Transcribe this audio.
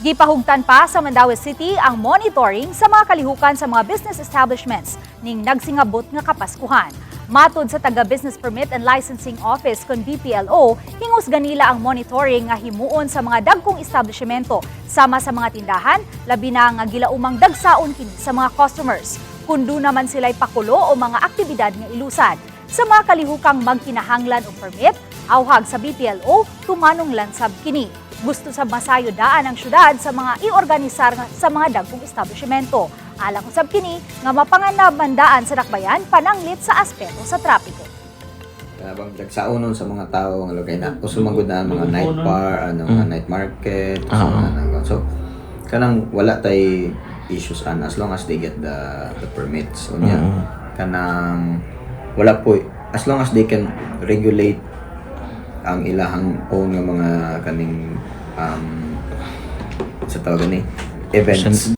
Gipahugtan pa sa Mandaue City ang monitoring sa mga kalihukan sa mga business establishments ning nagsingabot nga kapaskohan. Matud sa taga Business Permit and Licensing Office kon BPLO, hingusgan nila ang monitoring nga himoon sa mga dagkong establisyemento sama sa mga tindahan, labi na nga gilaumang dagsaon kini sa mga customers. Kundo naman sila'y pakulo o mga aktibidad nga ilusad. Sa mga kalihukang magkinahanglan o permit, awhag sa BPLO, tumanong lansab kini. Gusto sa masayo daan ang syudad sa mga iorganisar sa mga dagkong establisyemento. Alang usab kini nga mapanganab mandaan sa dakbayan pananglit sa aspeto sa trapiko. Bang dagsaunon sa mga tao nga lugay na uso magud na mga night bar, night market, so kanang wala tay issues as long as they get the permits. So kanang wala po as long as they can regulate ang ilahang own nga mga kaning sa tawag ni events